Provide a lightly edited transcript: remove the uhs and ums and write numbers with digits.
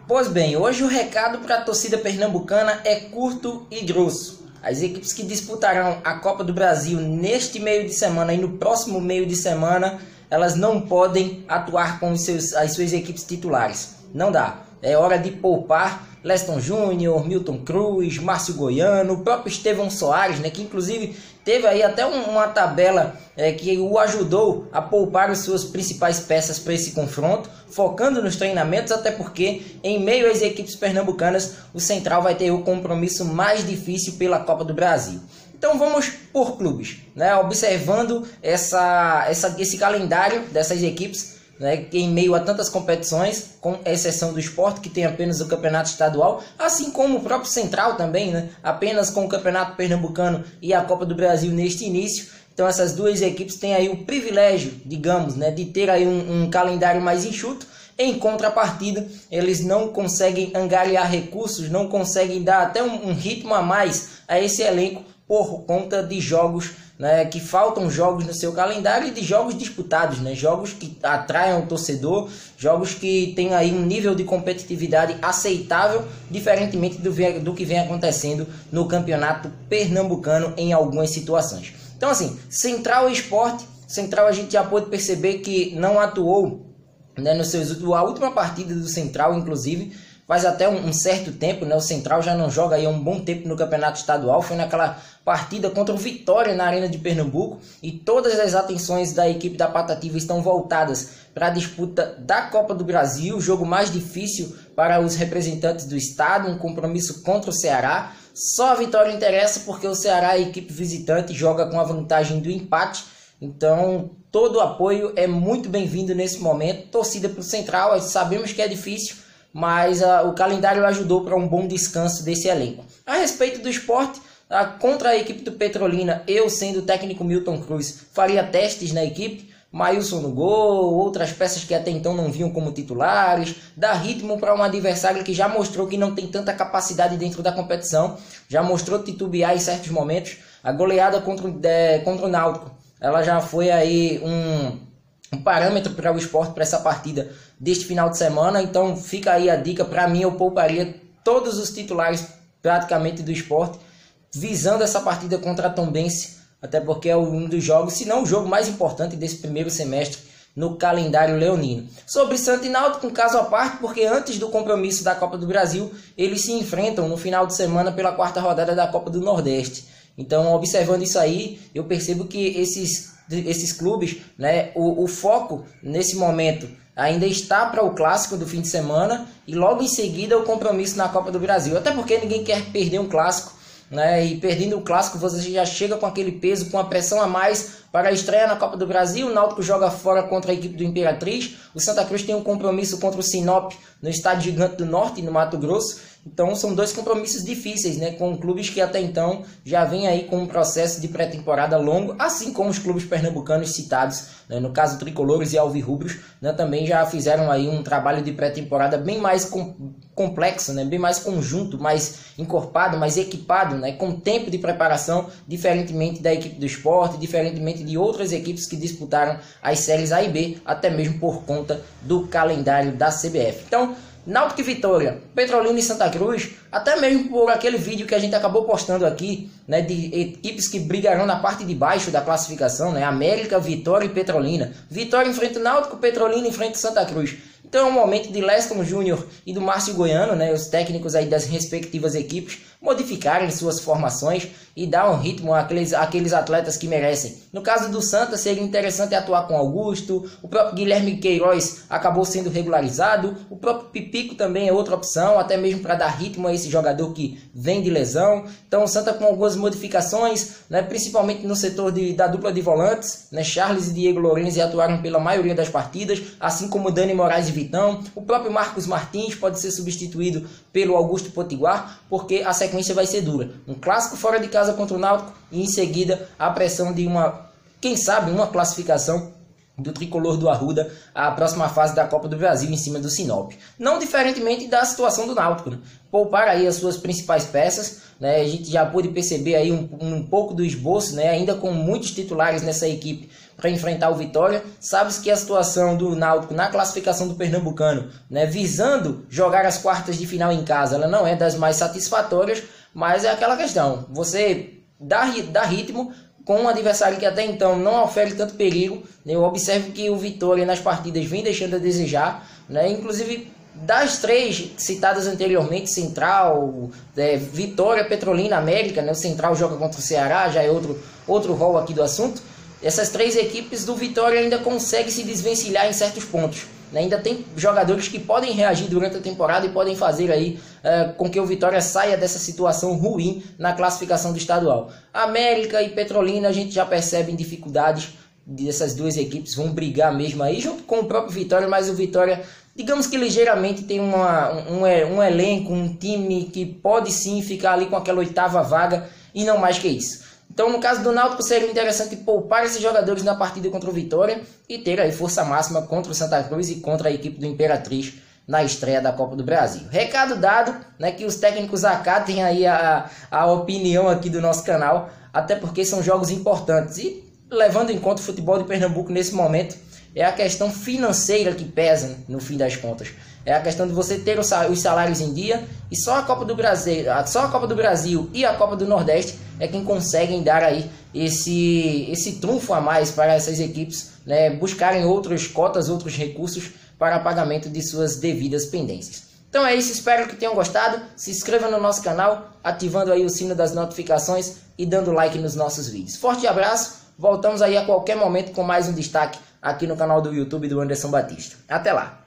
Pois bem, hoje o recado para a torcida pernambucana é curto e grosso. As equipes que disputarão a Copa do Brasil neste meio de semana e no próximo meio de semana, elas não podem atuar com as suas equipes titulares. Não dá. É hora de poupar Leston Júnior, Milton Cruz, Márcio Goiano, o próprio Estevão Soares, que inclusive teve aí até uma tabela que o ajudou a poupar as suas principais peças para esse confronto, focando nos treinamentos, até porque em meio às equipes pernambucanas o Central vai ter o compromisso mais difícil pela Copa do Brasil. Então vamos por clubes, observando esse calendário dessas equipes, que em meio a tantas competições, com exceção do Sport, que tem apenas o campeonato estadual, assim como o próprio Central também, apenas com o campeonato pernambucano e a Copa do Brasil neste início. Então essas duas equipes têm aí o privilégio, digamos, de ter aí um calendário mais enxuto. Em contrapartida, eles não conseguem angariar recursos, não conseguem dar até um ritmo a mais a esse elenco por conta de jogos, que faltam jogos no seu calendário e de jogos disputados, jogos que atraiam o torcedor, jogos que têm aí um nível de competitividade aceitável, diferentemente do que vem acontecendo no campeonato pernambucano em algumas situações. Então assim, Central e Sport, Central a gente já pôde perceber que não atuou, a última partida do Central, inclusive, faz até um certo tempo, o Central já não joga aí há um bom tempo no campeonato estadual, foi naquela partida contra o Vitória na Arena de Pernambuco, e todas as atenções da equipe da Patativa estão voltadas para a disputa da Copa do Brasil, o jogo mais difícil para os representantes do estado, um compromisso contra o Ceará. Só a vitória interessa porque o Ceará, a equipe visitante, joga com a vantagem do empate. Então todo o apoio é muito bem-vindo nesse momento. Torcida para o Central, sabemos que é difícil, mas o calendário ajudou para um bom descanso desse elenco. A respeito do Sport, contra a equipe do Petrolina, eu sendo o técnico Milton Cruz, faria testes na equipe, Maílson no gol, outras peças que até então não vinham como titulares, dar ritmo para um adversário que já mostrou que não tem tanta capacidade dentro da competição, já mostrou titubear em certos momentos. A goleada contra o Náutico, ela já foi aí um parâmetro para o Sport para essa partida deste final de semana. Então fica aí a dica. Para mim, eu pouparia todos os titulares praticamente do Sport, visando essa partida contra a Tombense, até porque é um dos jogos, se não o jogo mais importante desse primeiro semestre no calendário leonino. Sobre Santa e Náutico, um caso à parte, porque antes do compromisso da Copa do Brasil, eles se enfrentam no final de semana pela quarta rodada da Copa do Nordeste. Então, observando isso aí, eu percebo que esses clubes, o foco nesse momento ainda está para o clássico do fim de semana e logo em seguida o compromisso na Copa do Brasil. Até porque ninguém quer perder um clássico, e perdendo o clássico você já chega com aquele peso, com a pressão a mais para a estreia na Copa do Brasil. O Náutico joga fora contra a equipe do Imperatriz, o Santa Cruz tem um compromisso contra o Sinop no Estádio Gigante do Norte, no Mato Grosso. Então são dois compromissos difíceis, com clubes que até então já vêm aí com um processo de pré-temporada longo, assim como os clubes pernambucanos citados, no caso Tricolores e Alvirrubros, também já fizeram aí um trabalho de pré-temporada bem mais complexo, bem mais conjunto, mais encorpado, mais equipado, com tempo de preparação, diferentemente da equipe do Sport, diferentemente de outras equipes que disputaram as séries A e B, até mesmo por conta do calendário da CBF. Então, Náutico e Vitória, Petrolina e Santa Cruz, até mesmo por aquele vídeo que a gente acabou postando aqui, de equipes que brigarão na parte de baixo da classificação, América, Vitória e Petrolina. Vitória enfrenta o Náutico, Petrolina enfrenta o Santa Cruz. Então é um momento de Leston Júnior e do Márcio Goiano, os técnicos aí das respectivas equipes, modificarem suas formações e dar um ritmo àqueles atletas que merecem. No caso do Santa, seria interessante atuar com Augusto, o próprio Guilherme Queiroz acabou sendo regularizado, o próprio Pipico também é outra opção, até mesmo para dar ritmo a esse jogador que vem de lesão. Então o Santa com algumas modificações, principalmente no setor da dupla de volantes, Charles e Diego Lourenço atuaram pela maioria das partidas, assim como Dani Moraes e Vitão. O próprio Marcos Martins pode ser substituído pelo Augusto Potiguar, porque a sequência vai ser dura. Um clássico fora de casa contra o Náutico e em seguida a pressão de quem sabe, uma classificação do tricolor do Arruda à próxima fase da Copa do Brasil em cima do Sinop. Não diferentemente da situação do Náutico, né? Poupar aí as suas principais peças, né? A gente já pôde perceber aí um pouco do esboço, né? Ainda com muitos titulares nessa equipe para enfrentar o Vitória. Sabe-se que a situação do Náutico na classificação do Pernambucano, né? Visando jogar as quartas de final em casa, ela não é das mais satisfatórias, mas é aquela questão, você dá ritmo com um adversário que até então não ofere tanto perigo, né? Eu observo que o Vitória nas partidas vem deixando a desejar, né? Inclusive das três citadas anteriormente, Central, Vitória, Petrolina, América, né? O Central joga contra o Ceará, já é outro rol aqui do assunto. Essas três equipes do Vitória ainda conseguem se desvencilhar em certos pontos, né? Ainda tem jogadores que podem reagir durante a temporada e podem fazer aí com que o Vitória saia dessa situação ruim na classificação do estadual. América e Petrolina a gente já percebe dificuldades dessas duas equipes, vão brigar mesmo aí junto com o próprio Vitória, mas o Vitória, digamos que ligeiramente tem um elenco, um time que pode sim ficar ali com aquela oitava vaga e não mais que isso. Então, no caso do Náutico, seria interessante poupar esses jogadores na partida contra o Vitória e ter aí força máxima contra o Santa Cruz e contra a equipe do Imperatriz na estreia da Copa do Brasil. Recado dado, né, que os técnicos acatem aí a opinião aqui do nosso canal, até porque são jogos importantes. E levando em conta o futebol de Pernambuco nesse momento, é a questão financeira que pesa, né, no fim das contas. É a questão de você ter os salários em dia, e só a Copa do Brasil e a Copa do Nordeste é quem conseguem dar aí esse trunfo a mais para essas equipes, né, buscarem outras cotas, outros recursos para pagamento de suas devidas pendências. Então é isso, espero que tenham gostado. Se inscreva no nosso canal, ativando aí o sino das notificações e dando like nos nossos vídeos. Forte abraço, voltamos aí a qualquer momento com mais um destaque aqui no canal do YouTube do Anderson Batista. Até lá!